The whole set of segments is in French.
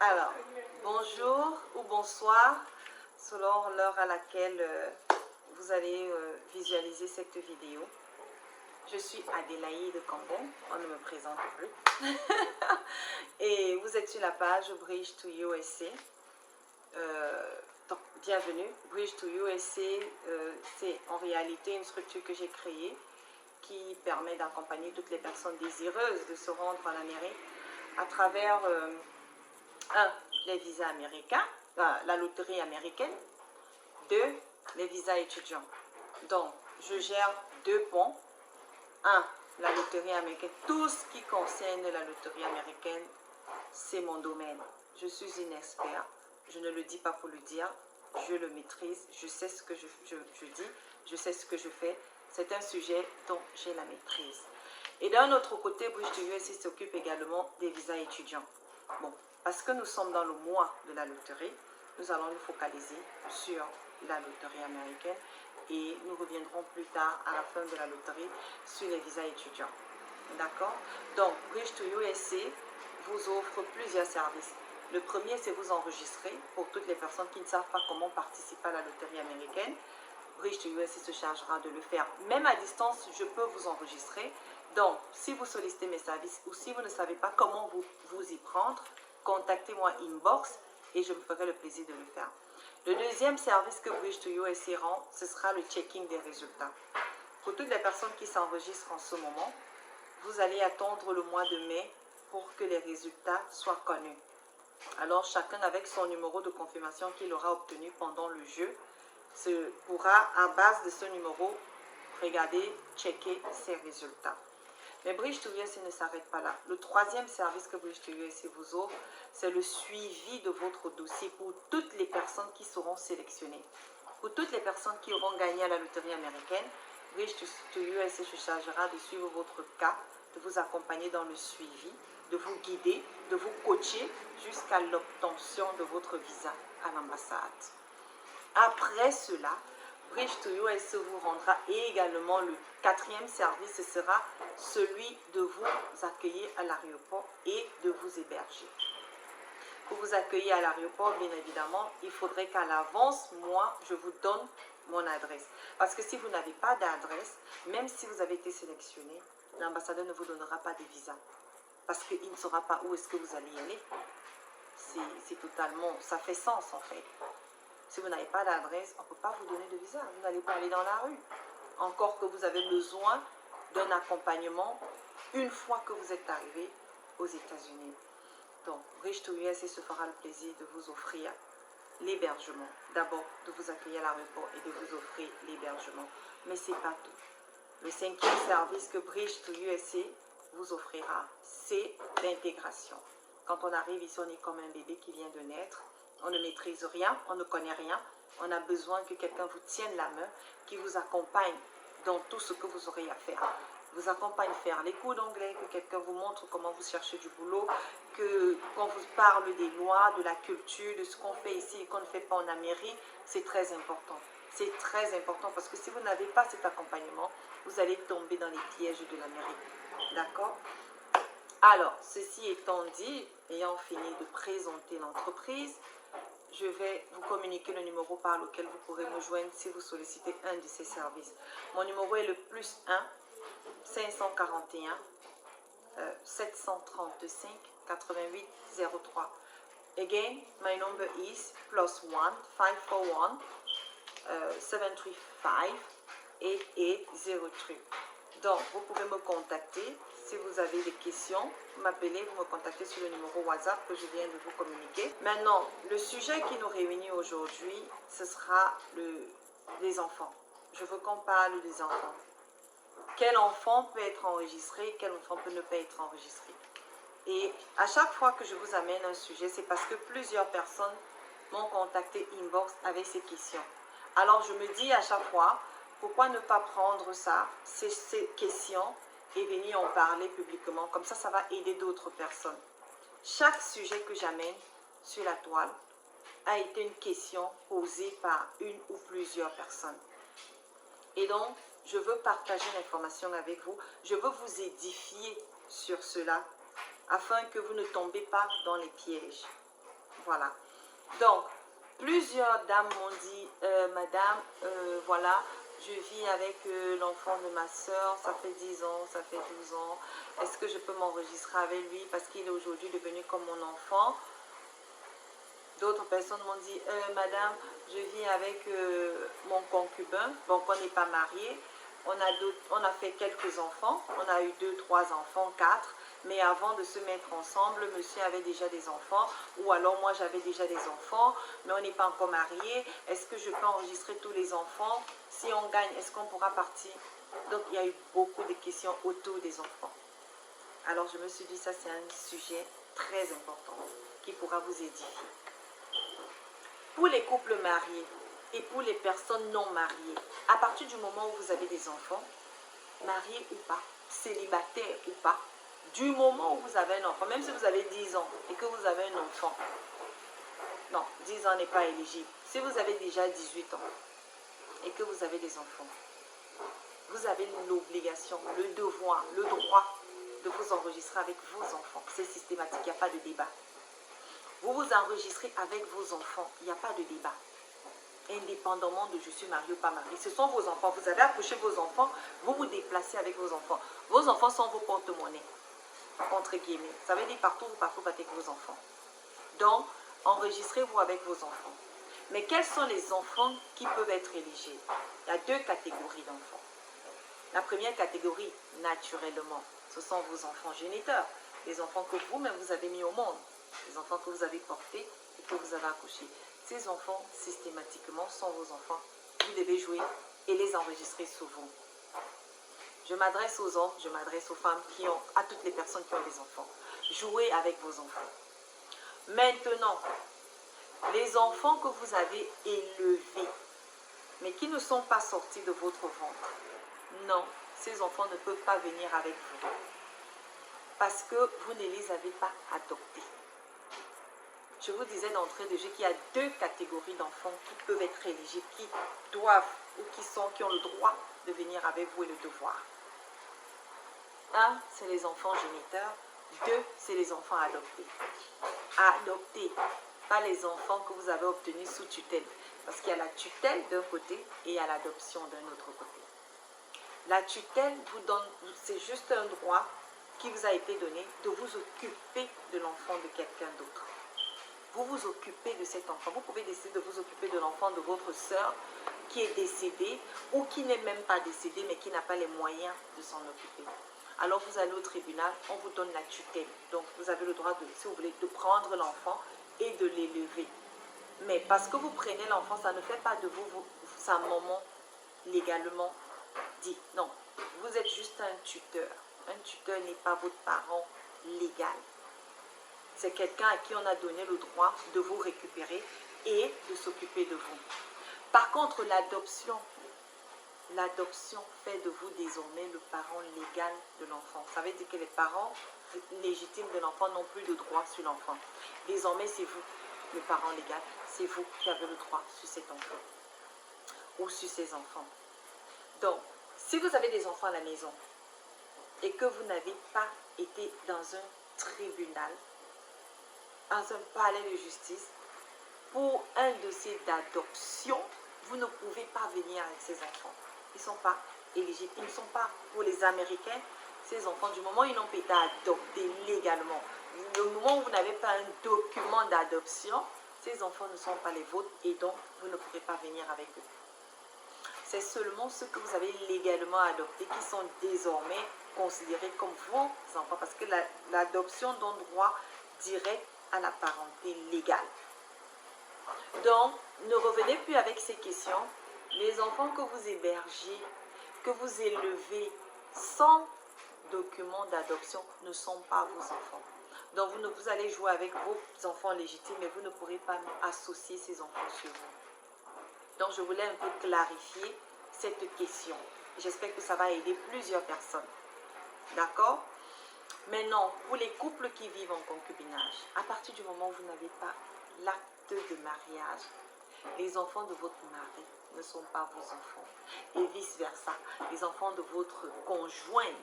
Alors, bonjour ou bonsoir, selon l'heure à laquelle vous allez visualiser cette vidéo. Je suis Adélaïde Cambon, on ne me présente plus. Et vous êtes sur la page Bridge to USA. Donc, bienvenue. Bridge to USA, c'est en réalité une structure que j'ai créée qui permet d'accompagner toutes les personnes désireuses de se rendre en Amérique à travers... les visas américains, la loterie américaine. 2, les visas étudiants. Donc, je gère 2 ponts. 1, la loterie américaine. Tout ce qui concerne la loterie américaine, c'est mon domaine. Je suis une experte. Je ne le dis pas pour le dire. Je le maîtrise. Je sais ce que je dis. Je sais ce que je fais. C'est un sujet dont j'ai la maîtrise. Et d'un autre côté, Bridge to USA s'occupe également des visas étudiants. Bon, parce que nous sommes dans le mois de la loterie, nous allons nous focaliser sur la loterie américaine et nous reviendrons plus tard à la fin de la loterie sur les visas étudiants. D'accord? Donc, Bridge to USA vous offre plusieurs services. Le premier, c'est vous enregistrer pour toutes les personnes qui ne savent pas comment participer à la loterie américaine. Bridge to USA se chargera de le faire. Même à distance, je peux vous enregistrer. Donc, si vous sollicitez mes services ou si vous ne savez pas comment vous y prendre, contactez-moi inbox et je me ferai le plaisir de le faire. Le deuxième service que Bridge to USA rend, ce sera le checking des résultats. Pour toutes les personnes qui s'enregistrent en ce moment, vous allez attendre le mois de mai pour que les résultats soient connus. Alors, chacun avec son numéro de confirmation qu'il aura obtenu pendant le jeu pourra, à base de ce numéro, regarder, checker ses résultats. Mais Bridge to USA ne s'arrête pas là. Le troisième service que Bridge to USA vous offre, c'est le suivi de votre dossier pour toutes les personnes qui seront sélectionnées. Pour toutes les personnes qui auront gagné à la loterie américaine, Bridge to USA se chargera de suivre votre cas, de vous accompagner dans le suivi, de vous guider, de vous coacher jusqu'à l'obtention de votre visa à l'ambassade. Après cela, Bridge to USA vous rendra également le quatrième service, ce sera celui de vous accueillir à l'aéroport et de vous héberger. Pour vous accueillir à l'aéroport, bien évidemment, il faudrait qu'à l'avance, moi, je vous donne mon adresse. Parce que si vous n'avez pas d'adresse, même si vous avez été sélectionné, l'ambassadeur ne vous donnera pas de visa. Parce qu'il ne saura pas où est-ce que vous allez y aller. C'est totalement, ça fait sens en fait. Si vous n'avez pas d'adresse, on ne peut pas vous donner de visa. Vous n'allez pas aller dans la rue. Encore que vous avez besoin d'un accompagnement une fois que vous êtes arrivé aux États-Unis. Donc, Bridge to USA se fera le plaisir de vous offrir l'hébergement. D'abord, de vous accueillir à l'aéroport et de vous offrir l'hébergement. Mais ce n'est pas tout. Le cinquième service que Bridge to USA vous offrira, c'est l'intégration. Quand on arrive ici, on est comme un bébé qui vient de naître. On ne maîtrise rien, on ne connaît rien. On a besoin que quelqu'un vous tienne la main, qui vous accompagne dans tout ce que vous aurez à faire. Vous accompagne à faire les cours d'anglais, que quelqu'un vous montre comment vous cherchez du boulot, qu'on vous parle des lois, de la culture, de ce qu'on fait ici et qu'on ne fait pas en Amérique. C'est très important. C'est très important parce que si vous n'avez pas cet accompagnement, vous allez tomber dans les pièges de l'Amérique. D'accord? Alors, ceci étant dit, ayant fini de présenter l'entreprise, je vais vous communiquer le numéro par lequel vous pourrez me joindre si vous sollicitez un de ces services. Mon numéro est le +1 541 735 88 03. Again, my number is +1 541 735 8803. Donc, vous pouvez me contacter si vous avez des questions. Vous m'appelez, vous me contactez sur le numéro WhatsApp que je viens de vous communiquer. Maintenant, le sujet qui nous réunit aujourd'hui, ce sera les enfants. Je veux qu'on parle des enfants. Quel enfant peut être enregistré, quel enfant peut ne pas être enregistré. Et à chaque fois que je vous amène un sujet, c'est parce que plusieurs personnes m'ont contacté inbox avec ces questions. Alors, je me dis à chaque fois, pourquoi ne pas prendre ça, ces questions, et venir en parler publiquement. Comme ça va aider d'autres personnes. Chaque sujet que j'amène sur la toile a été une question posée par une ou plusieurs personnes. Et donc, je veux partager l'information avec vous. Je veux vous édifier sur cela, afin que vous ne tombez pas dans les pièges. Voilà. Donc, plusieurs dames m'ont dit, Madame, voilà, je vis avec l'enfant de ma soeur, ça fait 10 ans, ça fait 12 ans. Est-ce que je peux m'enregistrer avec lui parce qu'il est aujourd'hui devenu comme mon enfant? D'autres personnes m'ont dit, Madame, je vis avec mon concubin, donc on n'est pas mariés. On a fait quelques enfants, on a eu 2, 3 enfants, 4. Mais avant de se mettre ensemble, monsieur avait déjà des enfants, ou alors moi j'avais déjà des enfants, mais on n'est pas encore mariés. Est-ce que je peux enregistrer tous les enfants? Si on gagne, est-ce qu'on pourra partir? Donc il y a eu beaucoup de questions autour des enfants. Alors je me suis dit, ça c'est un sujet très important qui pourra vous édifier. Pour les couples mariés et pour les personnes non mariées, à partir du moment où vous avez des enfants, mariés ou pas, célibataires ou pas, du moment où vous avez un enfant, même si vous avez 10 ans et que vous avez un enfant, non, 10 ans n'est pas éligible. Si vous avez déjà 18 ans et que vous avez des enfants, vous avez l'obligation, le devoir, le droit de vous enregistrer avec vos enfants. C'est systématique, il n'y a pas de débat. Vous vous enregistrez avec vos enfants, il n'y a pas de débat. Indépendamment de je suis marié ou pas marié. Ce sont vos enfants. Vous avez accouché vos enfants, vous vous déplacez avec vos enfants. Vos enfants sont vos porte-monnaies, entre guillemets. Ça veut dire partout, vous partez avec vos enfants. Donc, enregistrez-vous avec vos enfants. Mais quels sont les enfants qui peuvent être éligibles? Il y a 2 catégories d'enfants. La première catégorie, naturellement, ce sont vos enfants géniteurs. Les enfants que vous-même vous avez mis au monde. Les enfants que vous avez portés et que vous avez accouchés. Ces enfants, systématiquement, sont vos enfants. Vous devez jouer et les enregistrer sur vous. Je m'adresse aux hommes, je m'adresse aux femmes, à toutes les personnes qui ont des enfants. Jouez avec vos enfants. Maintenant, les enfants que vous avez élevés, mais qui ne sont pas sortis de votre ventre, non, ces enfants ne peuvent pas venir avec vous. Parce que vous ne les avez pas adoptés. Je vous disais d'entrée de jeu qu'il y a 2 catégories d'enfants qui peuvent être éligibles, qui doivent ou qui ont le droit de venir avec vous et le devoir. 1, c'est les enfants géniteurs. 2, c'est les enfants adoptés. Adoptés, pas les enfants que vous avez obtenus sous tutelle. Parce qu'il y a la tutelle d'un côté et il y a l'adoption d'un autre côté. La tutelle vous donne, c'est juste un droit qui vous a été donné de vous occuper de l'enfant de quelqu'un d'autre. Vous vous occupez de cet enfant. Vous pouvez décider de vous occuper de l'enfant de votre sœur qui est décédée ou qui n'est même pas décédée mais qui n'a pas les moyens de s'en occuper. Alors vous allez au tribunal, on vous donne la tutelle. Donc vous avez le droit, si vous voulez, de prendre l'enfant et de l'élever. Mais parce que vous prenez l'enfant, ça ne fait pas de vous sa maman légalement dit. Non, vous êtes juste un tuteur. Un tuteur n'est pas votre parent légal. C'est quelqu'un à qui on a donné le droit de vous récupérer et de s'occuper de vous. Par contre, l'adoption fait de vous désormais le parent légal de l'enfant. Ça veut dire que les parents légitimes de l'enfant n'ont plus de droit sur l'enfant. Désormais, c'est vous, le parent légal, c'est vous qui avez le droit sur cet enfant ou sur ces enfants. Donc, si vous avez des enfants à la maison et que vous n'avez pas été dans un tribunal, dans un palais de justice, pour un dossier d'adoption, vous ne pouvez pas venir avec ces enfants. Ils ne sont pas éligibles. Ils ne sont pas, pour les Américains, ces enfants, du moment où ils n'ont pas été adoptés légalement, le moment où vous n'avez pas un document d'adoption, ces enfants ne sont pas les vôtres et donc vous ne pourrez pas venir avec eux. C'est seulement ceux que vous avez légalement adoptés qui sont désormais considérés comme vos enfants, parce que l'adoption donne droit direct à la parenté légale. Donc, ne revenez plus avec ces questions. Les enfants que vous hébergez, que vous élevez sans document d'adoption ne sont pas vos enfants. Donc, vous allez jouer avec vos enfants légitimes, mais vous ne pourrez pas associer ces enfants sur vous. Donc, je voulais un peu clarifier cette question. J'espère que ça va aider plusieurs personnes. D'accord? Maintenant, pour les couples qui vivent en concubinage, à partir du moment où vous n'avez pas l'acte de mariage, les enfants de votre mari ne sont pas vos enfants. Et vice-versa, les enfants de votre conjointe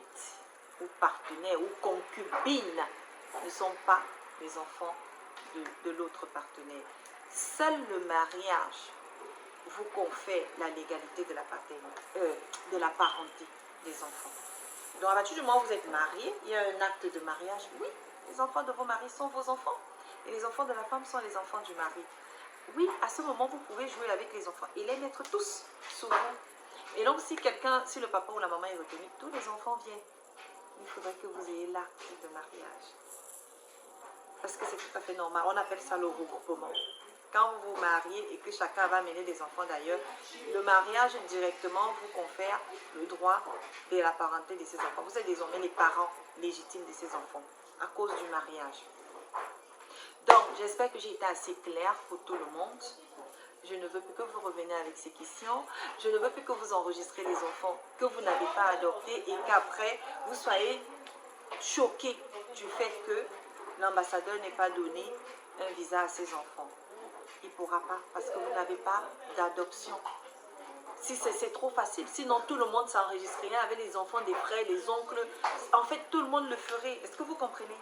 ou partenaire ou concubine ne sont pas les enfants de l'autre partenaire. Seul le mariage vous confère la légalité de de la parenté des enfants. Donc à partir du moment où vous êtes marié, il y a un acte de mariage. Oui, les enfants de vos maris sont vos enfants. Et les enfants de la femme sont les enfants du mari. Oui, à ce moment, vous pouvez jouer avec les enfants et les mettre tous sous vous. Et donc, si le papa ou la maman est retenu, tous les enfants viennent. Il faudrait que vous ayez l'acte de mariage. Parce que c'est tout à fait normal. On appelle ça le regroupement. Quand vous vous mariez et que chacun va amener des enfants d'ailleurs, le mariage directement vous confère le droit de la parenté de ces enfants. Vous êtes désormais les parents légitimes de ces enfants à cause du mariage. Donc, j'espère que j'ai été assez claire pour tout le monde. Je ne veux plus que vous reveniez avec ces questions. Je ne veux plus que vous enregistrez les enfants que vous n'avez pas adoptés et qu'après, vous soyez choqués du fait que l'ambassadeur n'ait pas donné un visa à ses enfants. Il ne pourra pas parce que vous n'avez pas d'adoption. Si c'est trop facile, sinon tout le monde s'enregistrerait avec les enfants des frères, les oncles. En fait, tout le monde le ferait. Est-ce que vous comprenez?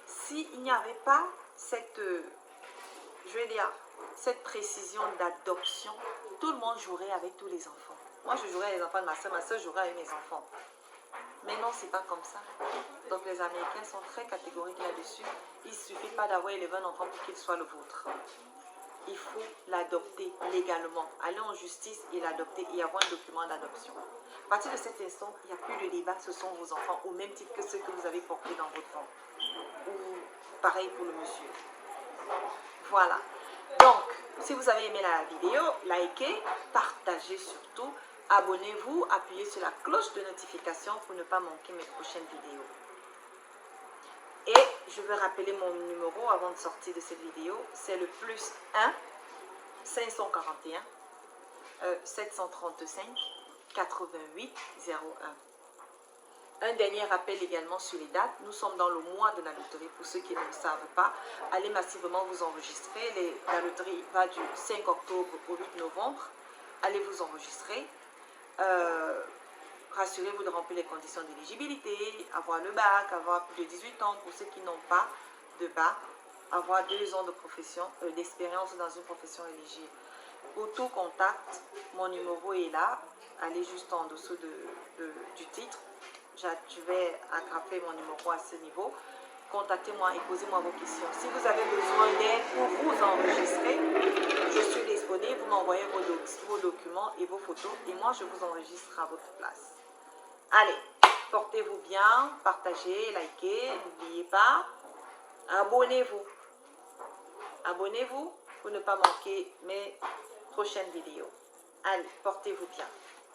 S'il n'y avait pas cette, cette précision d'adoption, tout le monde jouerait avec tous les enfants. Moi, je jouerais avec les enfants de ma soeur jouerait avec mes enfants. Mais non, c'est pas comme ça. Donc, les Américains sont très catégoriques là-dessus. Il ne suffit pas d'avoir 11 enfants pour qu'il soit le vôtre. Il faut l'adopter légalement. Aller en justice et l'adopter et avoir un document d'adoption. À partir de cet instant, il n'y a plus de débat, ce sont vos enfants, au même titre que ceux que vous avez portés dans votre ventre. Ou pareil pour le monsieur. Voilà. Donc, si vous avez aimé la vidéo, likez, partagez surtout, abonnez-vous, appuyez sur la cloche de notification pour ne pas manquer mes prochaines vidéos. Et je veux rappeler mon numéro avant de sortir de cette vidéo, c'est le +1 541 735 88 01. Un dernier rappel également sur les dates. Nous sommes dans le mois de la loterie. Pour ceux qui ne le savent pas, allez massivement vous enregistrer. La loterie va du 5 octobre au 8 novembre. Allez vous enregistrer. Rassurez-vous de remplir les conditions d'éligibilité, avoir le bac, avoir plus de 18 ans pour ceux qui n'ont pas de bac, avoir 2 ans de profession, d'expérience dans une profession éligible. Pour tout contact, mon numéro est là. Allez juste en dessous du titre. Je vais attraper mon numéro à ce niveau. Contactez-moi et posez-moi vos questions. Si vous avez besoin d'aide pour vous enregistrer, je suis disponible. Vous m'envoyez vos documents et vos photos et moi, je vous enregistre à votre place. Allez, portez-vous bien, partagez, likez, n'oubliez pas, abonnez-vous. Abonnez-vous pour ne pas manquer mes prochaines vidéos. Allez, portez-vous bien.